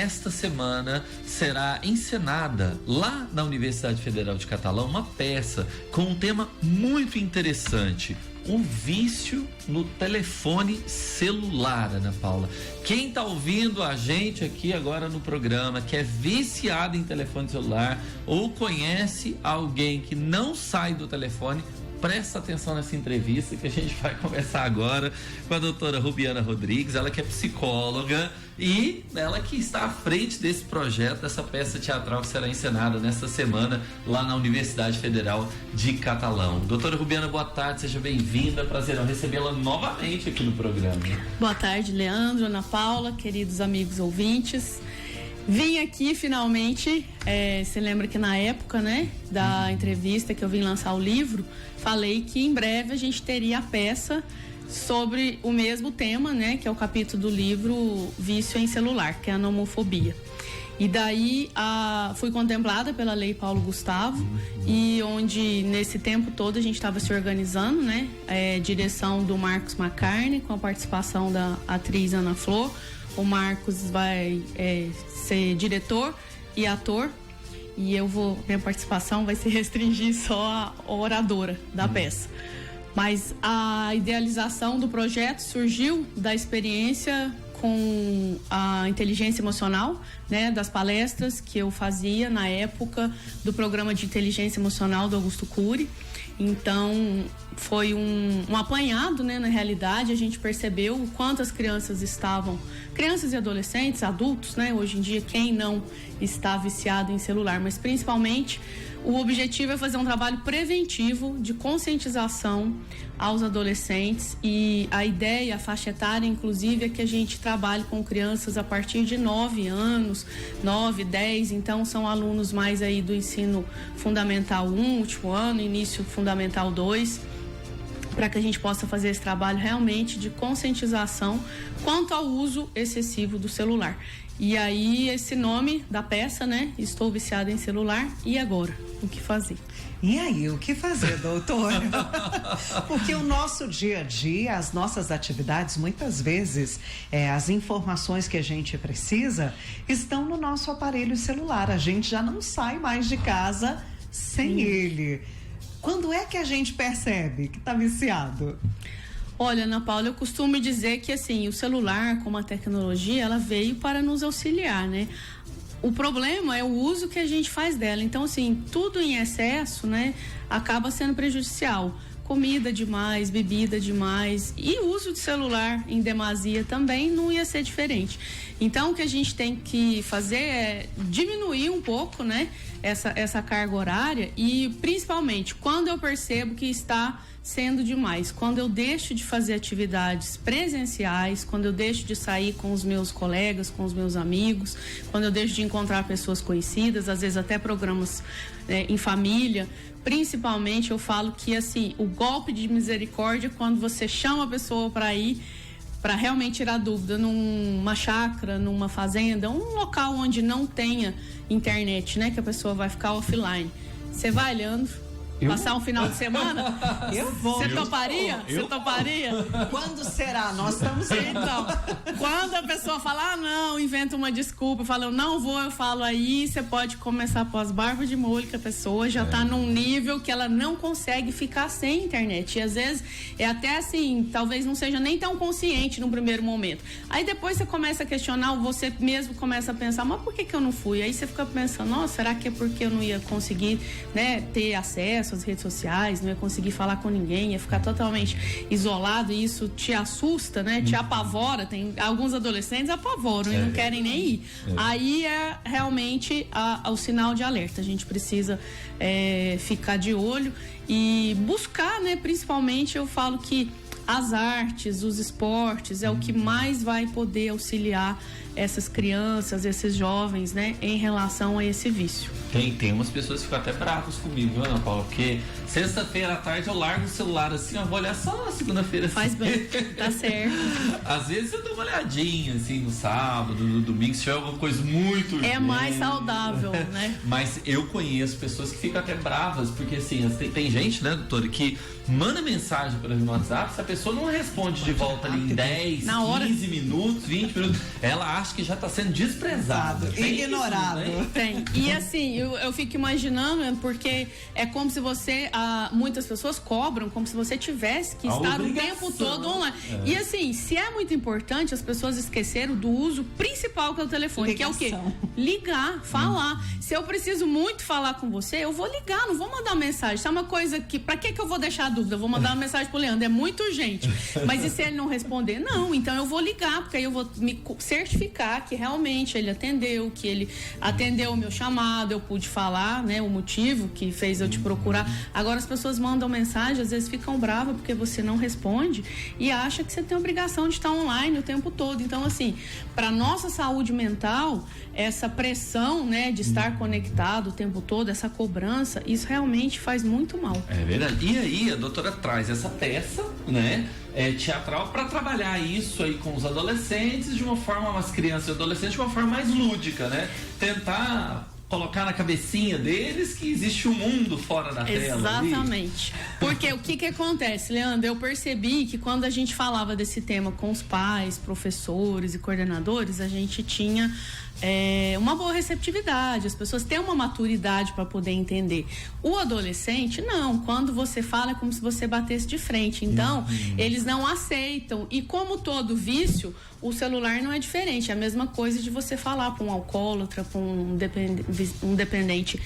esta semana será encenada lá na Universidade Federal de Catalão uma peça com um tema muito interessante: o vício no telefone celular, Ana Paula. Quem está ouvindo a gente aqui agora no programa, que é viciado em telefone celular ou conhece alguém que não sai do telefone, presta atenção nessa entrevista que a gente vai conversar agora com a doutora Rubiana Rodrigues, ela que é psicóloga e ela que está à frente desse projeto, dessa peça teatral que será encenada nesta semana lá na Universidade Federal de Catalão. Doutora Rubiana, boa tarde, seja bem-vinda, prazer em recebê-la novamente aqui no programa. Boa tarde, Leandro, Ana Paula, queridos amigos ouvintes. Vim aqui finalmente, você lembra que na época, né, da entrevista que eu vim lançar o livro, falei que em breve a gente teria a peça sobre o mesmo tema, né, que é o capítulo do livro Vício em Celular, que é a nomofobia. E daí fui contemplada pela Lei Paulo Gustavo, e onde nesse tempo todo a gente estava se organizando, né, direção do Marcos Macarne, com a participação da atriz Ana Flor. O Marcos vai ser diretor e ator, e minha participação vai se restringir só à oradora da peça. Mas a idealização do projeto surgiu da experiência com a inteligência emocional, né, das palestras que eu fazia na época do programa de inteligência emocional do Augusto Cury. Então foi um apanhado, né? Na realidade, a gente percebeu o quanto as crianças e adolescentes, adultos, né? Hoje em dia, quem não está viciado em celular, mas principalmente o objetivo é fazer um trabalho preventivo de conscientização aos adolescentes, e a ideia, a faixa etária, inclusive, é que a gente trabalhe com crianças a partir de 9 anos, 9, 10, então são alunos mais aí do ensino fundamental 1, último ano, início fundamental 2, para que a gente possa fazer esse trabalho realmente de conscientização quanto ao uso excessivo do celular. E aí esse nome da peça, né? Estou viciada em celular, e agora? O que fazer? E aí, o que fazer, doutora? Porque o nosso dia a dia, as nossas atividades, muitas vezes, as informações que a gente precisa estão no nosso aparelho celular. A gente já não sai mais de casa sem ele. Quando é que a gente percebe que está viciado? Olha, Ana Paula, eu costumo dizer que assim, o celular, como a tecnologia, ela veio para nos auxiliar, né? O problema é o uso que a gente faz dela. Então, assim, tudo em excesso, né, acaba sendo prejudicial. Comida demais, bebida demais, e o uso de celular em demasia também não ia ser diferente. Então, o que a gente tem que fazer é diminuir um pouco, né, essa carga horária, e principalmente quando eu percebo que está sendo demais, quando eu deixo de fazer atividades presenciais, quando eu deixo de sair com os meus colegas, com os meus amigos, quando eu deixo de encontrar pessoas conhecidas, às vezes até programas em família. Principalmente eu falo que assim, o golpe de misericórdia, quando você chama a pessoa para ir, para realmente tirar dúvida, numa chácara, numa fazenda, um local onde não tenha internet, né, que a pessoa vai ficar offline. Você vai, Leandro? Passar um final de semana? Eu vou. Você toparia? Você toparia? Quando será? Nós estamos Então, quando a pessoa fala, não, inventa uma desculpa, fala, eu não vou, eu falo, aí você pode começar a pôr as barbas de molho, que a pessoa já tá num nível que ela não consegue ficar sem internet. E às vezes é até assim, talvez não seja nem tão consciente no primeiro momento. Aí depois você começa a questionar, você mesmo começa a pensar, mas por que eu não fui? Aí você fica pensando, nossa, será que é porque eu não ia conseguir, né, ter acesso às redes sociais, não ia conseguir falar com ninguém, ia ficar totalmente isolado, e isso te assusta, né? Te apavora. Tem alguns adolescentes apavoram e não querem nem ir. Aí é realmente o sinal de alerta. A gente precisa ficar de olho e buscar, né? Principalmente eu falo que as artes, os esportes é o que mais vai poder auxiliar essas crianças, esses jovens, né, em relação a esse vício. Tem umas pessoas que ficam até bravas comigo, viu, Ana Paula? Porque sexta-feira à tarde eu largo o celular assim, eu vou olhar só na segunda-feira. Faz bem, tá certo. Às vezes eu dou uma olhadinha assim no sábado, no domingo, se tiver alguma coisa muito urgente. É mais saudável, né? Mas eu conheço pessoas que ficam até bravas, porque assim, tem gente, né, doutora, que manda mensagem para no WhatsApp, se a pessoa não responde de volta ali em 10, 15 minutos, 20 minutos, ela acha acha que já está sendo desprezado. Ignorado. Isso, né? Tem. E assim, eu fico imaginando, porque é como se você, muitas pessoas cobram como se você tivesse que estar o tempo todo online. E assim, se é muito importante, as pessoas esqueceram do uso principal que é o telefone, Ligação. que é o quê? Ligar, falar. Se eu preciso muito falar com você, eu vou ligar, não vou mandar mensagem. Isso é uma coisa que, pra que eu vou deixar a dúvida? Eu vou mandar uma mensagem pro Leandro, é muito urgente. Mas e se ele não responder? Não, então eu vou ligar, porque aí eu vou me certificar que realmente ele atendeu, que ele atendeu o meu chamado, eu pude falar, né, o motivo que fez eu te procurar. Agora as pessoas mandam mensagem, às vezes ficam bravas porque você não responde e acha que você tem a obrigação de estar online o tempo todo. Então, assim, para nossa saúde mental, essa pressão, né, de estar conectado o tempo todo, essa cobrança, isso realmente faz muito mal. É verdade. E aí a doutora traz essa peça, né, teatral, para trabalhar isso aí com os adolescentes de uma forma, as crianças e adolescentes de uma forma mais lúdica, né? Tentar colocar na cabecinha deles que existe um mundo fora da tela. Exatamente. Porque o que acontece, Leandro? Eu percebi que quando a gente falava desse tema com os pais, professores e coordenadores, a gente tinha uma boa receptividade, as pessoas têm uma maturidade para poder entender. O adolescente, não. Quando você fala, é como se você batesse de frente. Então, eles não aceitam. E como todo vício, o celular não é diferente. É a mesma coisa de você falar para um alcoólatra, para um dependente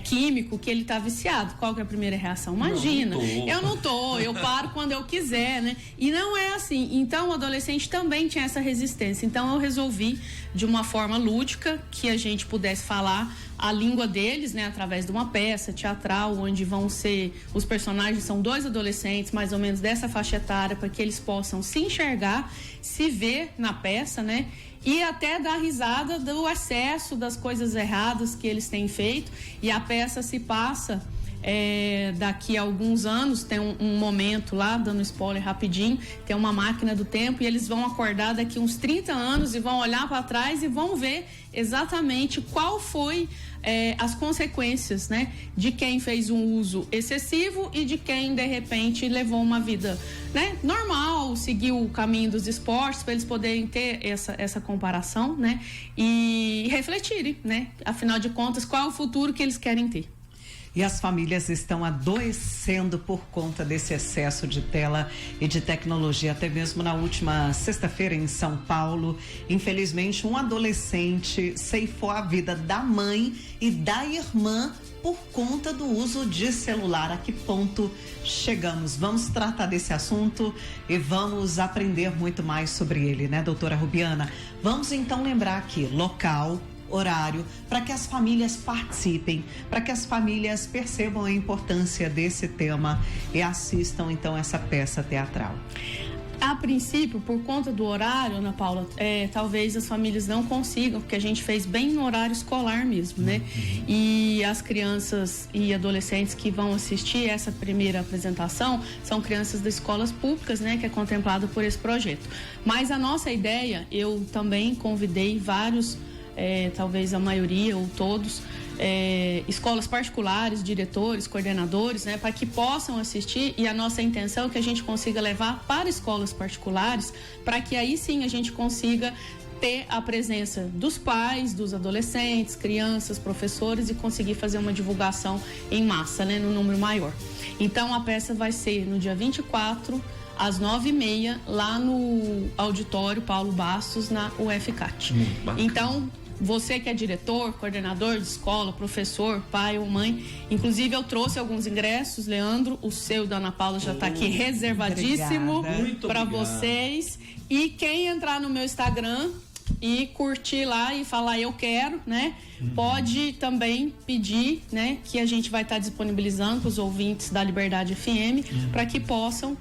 químico, que ele está viciado. Qual que é a primeira reação? Imagina, eu não tô, eu paro quando eu quiser, né? E não é assim. Então, o adolescente também tinha essa resistência. Então, eu resolvi, de uma forma lúdica, que a gente pudesse falar a língua deles, né, através de uma peça teatral, onde vão ser, os personagens são 2 adolescentes, mais ou menos dessa faixa etária, para que eles possam se enxergar, se ver na peça, né, e até dar risada do excesso das coisas erradas que eles têm feito. E a peça se passa daqui a alguns anos, tem um momento lá, dando spoiler rapidinho, tem uma máquina do tempo e eles vão acordar daqui uns 30 anos e vão olhar para trás e vão ver exatamente qual foi as consequências, né, de quem fez um uso excessivo e de quem de repente levou uma vida, né, normal, seguiu o caminho dos esportes, para eles poderem ter essa comparação, né, e refletirem, né, afinal de contas, qual é o futuro que eles querem ter. E as famílias estão adoecendo por conta desse excesso de tela e de tecnologia. Até mesmo na última sexta-feira em São Paulo, infelizmente, um adolescente ceifou a vida da mãe e da irmã por conta do uso de celular. A que ponto chegamos? Vamos tratar desse assunto e vamos aprender muito mais sobre ele, né, doutora Rubiana? Vamos então lembrar aqui, local, horário, para que as famílias participem, para que as famílias percebam a importância desse tema e assistam então essa peça teatral. A princípio, por conta do horário, Ana Paula, talvez as famílias não consigam, porque a gente fez bem no horário escolar mesmo, né? E as crianças e adolescentes que vão assistir essa primeira apresentação são crianças das escolas públicas, né? Que é contemplado por esse projeto. Mas a nossa ideia, eu também convidei vários, talvez a maioria ou todos, escolas particulares, diretores, coordenadores, né, para que possam assistir, e a nossa intenção é que a gente consiga levar para escolas particulares, para que aí sim a gente consiga ter a presença dos pais, dos adolescentes, crianças, professores, e conseguir fazer uma divulgação em massa, né, no número maior. Então a peça vai ser no dia 24, às 9h30, lá no auditório Paulo Bastos, na UFCAT. Então, você que é diretor, coordenador de escola, professor, pai ou mãe, inclusive eu trouxe alguns ingressos, Leandro, o seu da Ana Paula já está aqui reservadíssimo para vocês. E quem entrar no meu Instagram e curtir lá e falar eu quero, né? Pode também pedir, né, que a gente vai estar disponibilizando para os ouvintes da Liberdade FM para que possam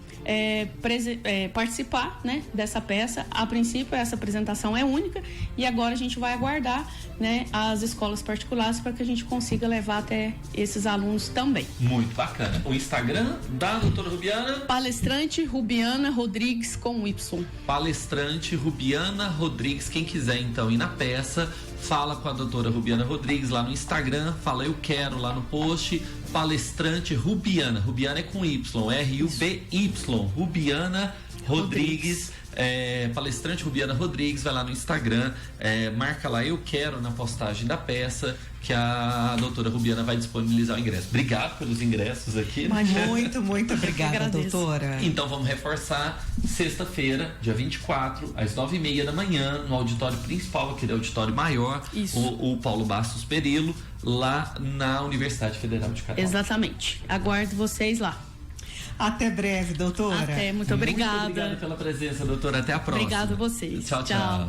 participar, né, dessa peça. A princípio essa apresentação é única e agora a gente vai aguardar, né, as escolas particulares para que a gente consiga levar até esses alunos também. Muito bacana. O Instagram da doutora Rubiana? Palestrante Rubiana Rodrigues com Y. Palestrante Rubiana Rodrigues. Quem quiser então ir na peça, fala com a doutora Rubiana Rodrigues lá no Instagram, fala eu quero lá no post. Palestrante Rubiana, Rubiana é com Y, R-U-B-Y, Rubiana Rodrigues. Palestrante Rubiana Rodrigues, vai lá no Instagram, marca lá Eu Quero na postagem da peça, que a doutora Rubiana vai disponibilizar o ingresso. Obrigado pelos ingressos aqui. Muito, muito obrigada, doutora. Então vamos reforçar, sexta-feira, dia 24, às 9h30 da manhã, no auditório principal, aquele auditório maior, o Paulo Bastos Perillo, lá na Universidade Federal de Catalão. Exatamente. Aguardo vocês lá. Até breve, doutora. Muito obrigada. Muito obrigado pela presença, doutora. Até a próxima. Obrigada a vocês. Tchau, tchau.